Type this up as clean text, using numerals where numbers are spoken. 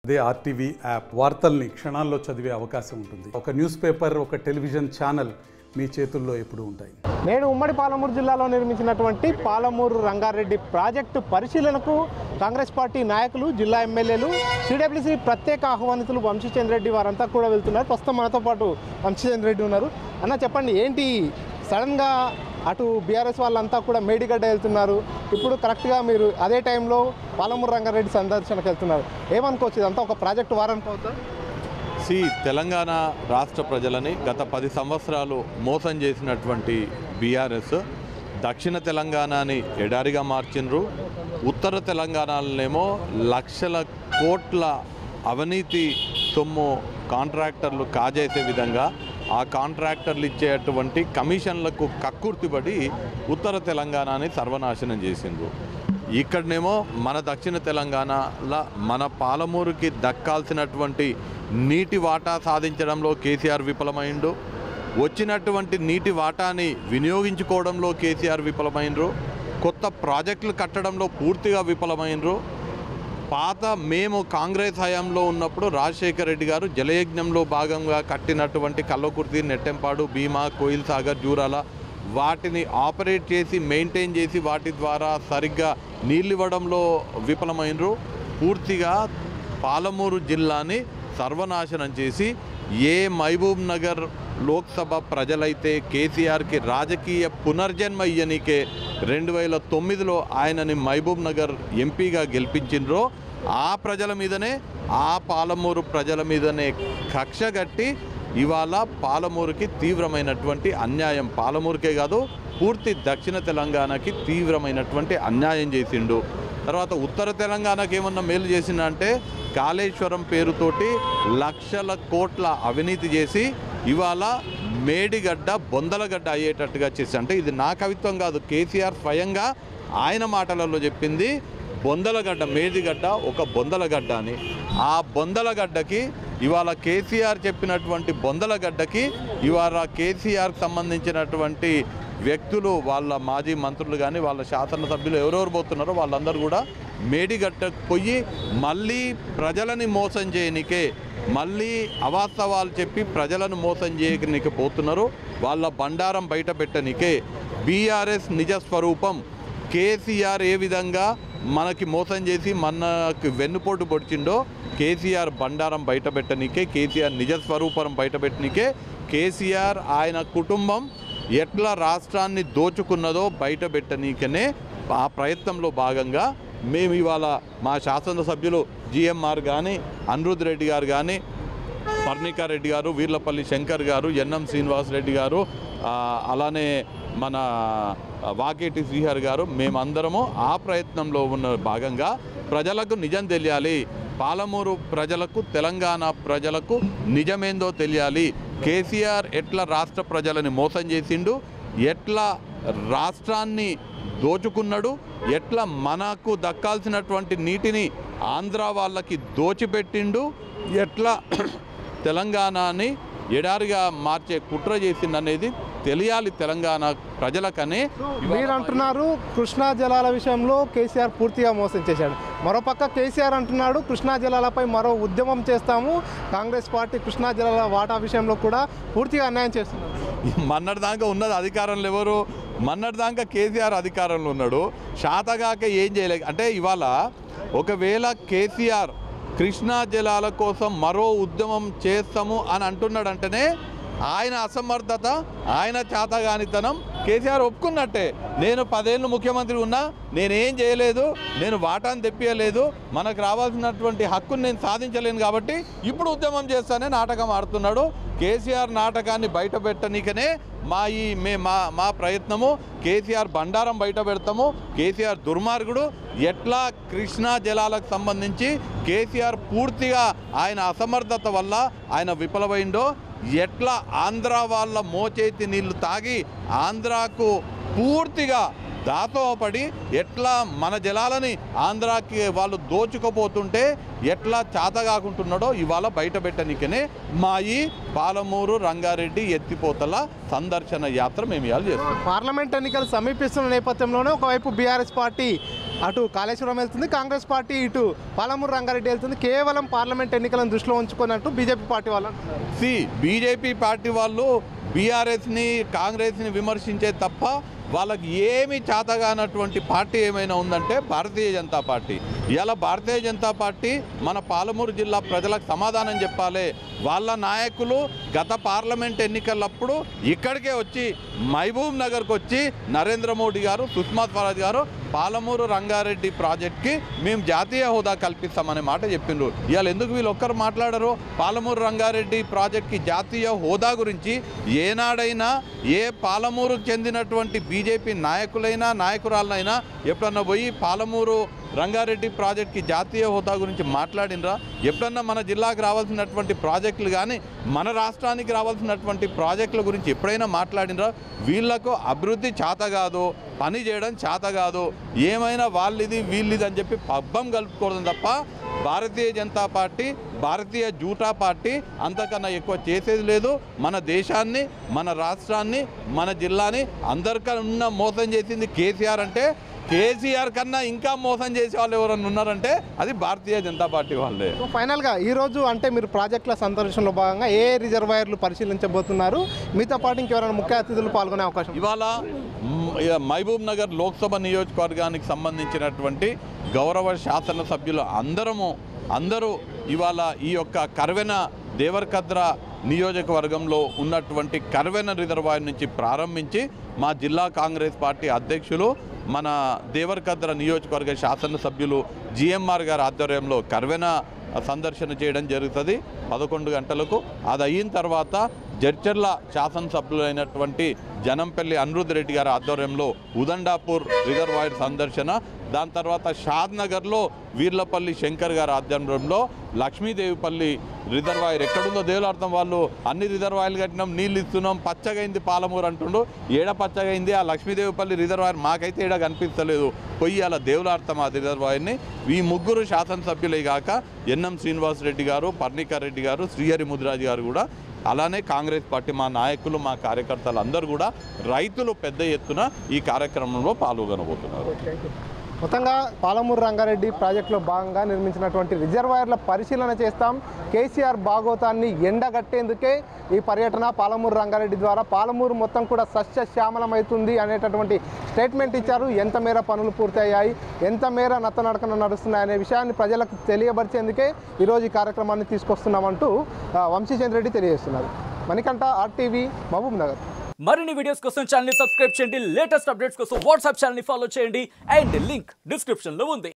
అదే RTV app వార్తల్ని క్షణాల్లో చదివే అవకాశం ఉంటుంది. ఒక న్యూస్ పేపర్, ఒక టెలివిజన్ ఛానల్ మీ చేతుల్లో ఎప్పుడూ ఉంటాయి. నేను ఉమ్మడి పాలమూరు జిల్లాలో నిర్మించినటువంటి పాలమూరు రంగారెడ్డి ప్రాజెక్టు పరిశీలనకు కాంగ్రెస్ పార్టీ నాయకులు, జిల్లా ఎమ్మెల్యేలు, సిడబ్ల్యూసీ ప్రత్యేక ఆహ్వానితులు వంశీచంద్ర రెడ్డి వారంతా కూడా వెళ్తున్నారు. ప్రస్తుతం మనతో పాటు వంశీచంద్ర రెడ్డి ఉన్నారు. అన్న చెప్పండి, ఏంటి సడన్గా అటు బీఆర్ఎస్ వాళ్ళంతా కూడా మేడిగడ్డ వెళ్తున్నారు, ఇప్పుడు కరెక్ట్గా మీరు అదే టైంలో పాలమూరు రంగారెడ్డి సందర్శనకు వెళ్తున్నారు, ఏమనుకోవచ్చు? ఇదంతా ఒక ప్రాజెక్టు వారనుకోవచ్చు. తెలంగాణ రాష్ట్ర ప్రజలని గత 10 సంవత్సరాలు మోసం చేసినటువంటి బీఆర్ఎస్ దక్షిణ తెలంగాణని ఎడారిగా మార్చిండ్రు, ఉత్తర తెలంగాణలోనేమో లక్షల కోట్ల అవినీతి సొమ్ము కాంట్రాక్టర్లు కాజేసే విధంగా ఆ కాంట్రాక్టర్లు ఇచ్చేటువంటి కమిషన్లకు కక్కుర్తిపడి ఉత్తర తెలంగాణని సర్వనాశనం చేసిండ్రు. ఇక్కడనేమో మన దక్షిణ తెలంగాణలో మన పాలమూరుకి దక్కాల్సినటువంటి నీటి వాటా సాధించడంలో కేసీఆర్ విఫలమైండు, వచ్చినటువంటి నీటి వాటాని వినియోగించుకోవడంలో కేసీఆర్ విఫలమైనరు, కొత్త ప్రాజెక్టులు కట్టడంలో పూర్తిగా విఫలమైనరు. మేము కాంగ్రెస్ హయాంలో ఉన్నప్పుడు రాజశేఖర రెడ్డి గారు జలయజ్ఞంలో భాగంగా కట్టినటువంటి కల్వకుర్తి, నెట్టెంపాడు, భీమా, కోయిల్ సాగర్, జూరాల వాటిని ఆపరేట్ చేసి మెయింటైన్ చేసి వాటి ద్వారా సరిగ్గా నీళ్ళు ఇవ్వడంలో విఫలమైనరు. పూర్తిగా పాలమూరు జిల్లాని సర్వనాశనం చేసి ఏ మహబూబ్ నగర్ లోక్సభ ప్రజలైతే కేసీఆర్కి రాజకీయ పునర్జన్మ ఇయ్యనికే 2009లో ఆయనని మహబూబ్ నగర్ ఎంపీగా గెలిపించిండ్రో ఆ ప్రజల మీదనే, ఆ పాలమూరు ప్రజల మీదనే కక్ష కట్టి ఇవాళ పాలమూరుకి తీవ్రమైనటువంటి అన్యాయం, పాలమూరుకే కాదు పూర్తి దక్షిణ తెలంగాణకి తీవ్రమైనటువంటి అన్యాయం చేసిండు. తర్వాత ఉత్తర తెలంగాణకి ఏమన్నా మేలు చేసిందంటే కాళేశ్వరం పేరుతోటి లక్షల కోట్ల అవినీతి చేసి ఇవాళ మేడిగడ్డ బొందలగడ్డ అయ్యేటట్టుగా చేసి, అంటే ఇది నా కవిత్వం కాదు, కేసీఆర్ స్వయంగా ఆయన మాటలలో చెప్పింది. బొందలగడ్డ, మేడిగడ్డ ఒక బొందలగడ్డ అని. ఆ బొందలగడ్డకి ఇవాళ కేసీఆర్ చెప్పినటువంటి బొందలగడ్డకి ఇవాళ కేసీఆర్కి సంబంధించినటువంటి వ్యక్తులు, వాళ్ళ మాజీ మంత్రులు కానీ వాళ్ళ శాసనసభ్యులు ఎవరెవరు పోతున్నారో వాళ్ళందరూ కూడా మేడిగడ్డకు పోయి మళ్ళీ ప్రజలని మోసం చేయనికే, మళ్ళీ అవాస్తవాలు చెప్పి ప్రజలను మోసం చేయనికే పోతున్నారు. వాళ్ళ బండారం బయట పెట్టనికే బీఆర్ఎస్ నిజస్వరూపం. కేసీఆర్ ఏ విధంగా మనకి మోసం చేసి మనకు వెన్నుపోటు పొడిచిండో కేసీఆర్ బండారం బయట పెట్టనికే, కేసీఆర్ నిజస్వరూపం బయట పెట్టనికే, కేసీఆర్ ఆయన కుటుంబం ఎట్లా రాష్ట్రాన్ని దోచుకున్నదో బయట పెట్టనీకనే ఆ ప్రయత్నంలో భాగంగా మేము ఇవాళ మా శాసనసభ్యులు జిఎంఆర్ కానీ, అనిరుద్ రెడ్డి గారు కానీ, పర్ణికారెడ్డి గారు, వీర్లపల్లి శంకర్ గారు, ఎన్ఎం శ్రీనివాసరెడ్డి గారు, అలానే మన వాకేటి శ్రీహర్ గారు, మేమందరము ఆ ప్రయత్నంలో ఉన్న భాగంగా ప్రజలకు నిజం తెలియాలి, పాలమూరు ప్రజలకు, తెలంగాణ ప్రజలకు నిజమేందో తెలియాలి. కేసీఆర్ ఎట్లా రాష్ట్ర ప్రజలని మోసం చేసిండు, ఎట్లా రాష్ట్రాన్ని దోచుకున్నాడు, ఎట్లా మనకు దక్కాల్సినటువంటి నీటిని ఆంధ్ర వాళ్ళకి దోచిపెట్టిండు, ఎట్లా తెలంగాణని ఎడారిగా మార్చే కుట్ర చేసిందనేది తెలియాలి తెలంగాణ ప్రజలకనే. మీరు అంటున్నారు కృష్ణా జలాల విషయంలో కేసీఆర్ పూర్తిగా మోసం చేశాడు, మరోపక్క కేసీఆర్ అంటున్నాడు కృష్ణా జలాలపై మరో ఉద్యమం చేస్తాము, కాంగ్రెస్ పార్టీ కృష్ణా జలాల వాటా విషయంలో కూడా పూర్తిగా అన్యాయం చేస్తున్నారు. మన్నటిదాకా ఉన్నది అధికారంలో ఎవరు? మన్నటిదాకా కేసీఆర్ అధికారంలో ఉన్నాడు, శాతగాక ఏం చేయలేదు. అంటే ఇవాళ ఒకవేళ కేసీఆర్ కృష్ణా జలాల కోసం మరో ఉద్యమం చేస్తాము అని అంటున్నాడంటేనే ఆయన అసమర్థత, ఆయన చేతగానితనం కేసీఆర్ ఒప్పుకున్నట్టే. నేను 10 ఏళ్ళు ముఖ్యమంత్రి ఉన్నా నేనేం చేయలేదు, నేను వాటాను తెప్పియలేదు, మనకు రావాల్సినటువంటి హక్కును నేను సాధించలేను కాబట్టి ఇప్పుడు ఉద్యమం చేస్తానే నాటకం ఆడుతున్నాడు. కేసీఆర్ నాటకాన్ని బయట పెట్టనీకనే మా ప్రయత్నము. కేసీఆర్ బండారం బయట పెడతాము. కేసీఆర్ దుర్మార్గుడు. ఎట్లా కృష్ణా జలాలకు సంబంధించి కేసీఆర్ పూర్తిగా ఆయన అసమర్థత వల్ల ఆయన విఫలమైండో, ఎట్లా ఆంధ్ర వాళ్ళ మోచేతి నీళ్లు తాగి ఆంధ్రాకు పూర్తిగా దాతోపడి ఎట్లా మన జలాలని ఆంధ్రాకి వాళ్ళు దోచుకుపోతుంటే ఎట్లా చేతగాకుంటున్నాడో ఇవాళ బయట పెట్టనికనే మా ఈ పాలమూరు రంగారెడ్డి ఎత్తిపోతల సందర్శన యాత్ర మేము ఇవాళ చేస్తాం. పార్లమెంట్ ఎన్నికలు సమీపిస్తున్న నేపథ్యంలోనే ఒకవైపు బీఆర్ఎస్ పార్టీ అటు కాళేశ్వరం వెళ్తుంది కాంగ్రెస్ పార్టీ, ఇటు పాలమూరు రంగారెడ్డి వెళ్తుంది. కేవలం పార్లమెంట్ ఎన్నికలను దృష్టిలో ఉంచుకున్నట్టు బీజేపీ పార్టీ వాళ్ళు అంటున్నారు. బీజేపీ పార్టీ వాళ్ళు బీఆర్ఎస్ని కాంగ్రెస్ని విమర్శించే తప్ప వాళ్ళకి ఏమీ చేతగానటువంటి పార్టీ ఏమైనా ఉందంటే భారతీయ జనతా పార్టీ. ఇలా భారతీయ జనతా పార్టీ మన పాలమూరు జిల్లా ప్రజలకు సమాధానం చెప్పాలి. వాళ్ళ నాయకులు గత పార్లమెంట్ ఎన్నికలప్పుడు ఇక్కడికే వచ్చి మహబూబ్ నగర్కి వచ్చి నరేంద్ర మోడీ గారు, సుష్మా స్వరాజ్ గారు పాలమూరు రంగారెడ్డి ప్రాజెక్ట్కి మేము జాతీయ హోదా కల్పిస్తామనే మాట చెప్పిండ్రు. ఇవాళ ఎందుకు వీళ్ళు ఒక్కరు మాట్లాడరు? పాలమూరు రంగారెడ్డి ప్రాజెక్ట్కి జాతీయ హోదా గురించి ఏనాడైనా ఏ పాలమూరుకు చెందినటువంటి బీజేపీ నాయకులైనా నాయకురాలైనా ఎప్పుడన్నా పోయి పాలమూరు రంగారెడ్డి ప్రాజెక్ట్కి జాతీయ హోదా గురించి మాట్లాడినరా? ఎప్పుడన్నా మన జిల్లాకు రావాల్సినటువంటి ప్రాజెక్టులు కానీ మన రాష్ట్రానికి రావాల్సినటువంటి ప్రాజెక్టుల గురించి ఎప్పుడైనా మాట్లాడినరా? వీళ్లకు అభివృద్ధి చేత కాదు, పని చేయడం చేత కాదు, ఏమైనా వాళ్ళది వీళ్ళది అని చెప్పి పబ్బం కలుపుకోవడం తప్ప భారతీయ జనతా పార్టీ, భారతీయ జూటా పార్టీ అంతకన్నా ఎక్కువ చేసేది లేదు. మన దేశాన్ని, మన రాష్ట్రాన్ని, మన జిల్లాని అందరికన్నా మోసం చేసింది కేసీఆర్. అంటే కేసీఆర్ కన్నా ఇంకా మోసం చేసే వాళ్ళు ఎవరన్నా ఉన్నారంటే అది భారతీయ జనతా పార్టీ వాళ్ళే. ఫైనల్గా ఈరోజు అంటే మీరు ప్రాజెక్టుల సందర్శనలో భాగంగా ఏ రిజర్వాయర్లు పరిశీలించబోతున్నారు? మీతో పాటు ఇంకెవరైనా ముఖ్య అతిథులు పాల్గొనే అవకాశం? ఇవాళ మహబూబ్ నగర్ లోక్సభ నియోజకవర్గానికి సంబంధించినటువంటి గౌరవ శాసనసభ్యులు అందరూ ఇవాళ ఈ యొక్క కర్వెన దేవరకద్ర నియోజకవర్గంలో ఉన్నటువంటి కర్వెన రిజర్వాయర్ నుంచి ప్రారంభించి మా జిల్లా కాంగ్రెస్ పార్టీ అధ్యక్షులు, మన దేవరకద్ర నియోజకవర్గ శాసనసభ్యులు జిఎంఆర్ గారి ఆధ్వర్యంలో కర్వెన సందర్శన చేయడం జరుగుతుంది 11 గంటలకు. అది అయిన తర్వాత జడ్చర్ల శాసనసభ్యులైనటువంటి జనంపల్లి అనిరుద్ రెడ్డి గారి ఆధ్వర్యంలో ఉదండాపూర్ రిజర్వాయర్ సందర్శన, దాని తర్వాత షాద్నగర్లో వీర్లపల్లి శంకర్ గారి ఆధ్వర్యంలో లక్ష్మీదేవిపల్లి రిజర్వాయర్ ఎక్కడుందో దేవులాడతాం. వాళ్ళు అన్ని రిజర్వాయర్లు కట్టినాం, నీళ్ళు ఇస్తున్నాం, పచ్చగైంది పాలమూరు అంటుండు. ఏడ పచ్చగైంది ఆ లక్ష్మీదేవిపల్లి రిజర్వాయర్? మాకైతే ఏడ కనిపించలేదు. పోయి అలా దేవులాడతాం ఆ రిజర్వాయర్ని. ఈ ముగ్గురు శాసనసభ్యులే కాక ఎన్ఎం శ్రీనివాసరెడ్డి గారు, పర్ణికా రెడ్డి గారు, శ్రీహరి ముదిరాజు గారు కూడా, అలానే కాంగ్రెస్ పార్టీ మా నాయకులు, మా కార్యకర్తలు అందరూ కూడా, రైతులు పెద్ద ఎత్తున ఈ కార్యక్రమంలో పాల్గొనబోతున్నారు. మొత్తంగా పాలమూరు రంగారెడ్డి ప్రాజెక్టులో భాగంగా నిర్మించినటువంటి రిజర్వాయర్ల పరిశీలన చేస్తాం. కేసీఆర్ భాగోతాన్ని ఎండగట్టేందుకే ఈ పర్యటన. పాలమూరు రంగారెడ్డి ద్వారా పాలమూరు మొత్తం కూడా సస్యశ్యామలమవుతుంది అనేటటువంటి స్టేట్మెంట్ ఇచ్చారు. ఎంత మేర పనులు పూర్తయ్యాయి, ఎంత మేర నత్తనడకన నడుస్తున్నాయి అనే విషయాన్ని ప్రజలకు తెలియబరిచేందుకే ఈరోజు ఈ కార్యక్రమాన్ని తీసుకొస్తున్నామంటూ వంశీచంద్ర రెడ్డి తెలియజేస్తున్నారు. మణికంఠ, RTV, మహబూబ్ నగర్. మరిన్ని వీడియోస్ కోసం ఛానల్ ని సబ్స్క్రైబ్ చేయండి. లేటెస్ట్ అప్డేట్స్ కోసం వాట్సాప్ ఛానల్ ని ఫాలో చేయండి. అండ్ లింక్ డిస్క్రిప్షన్ లో ఉంది.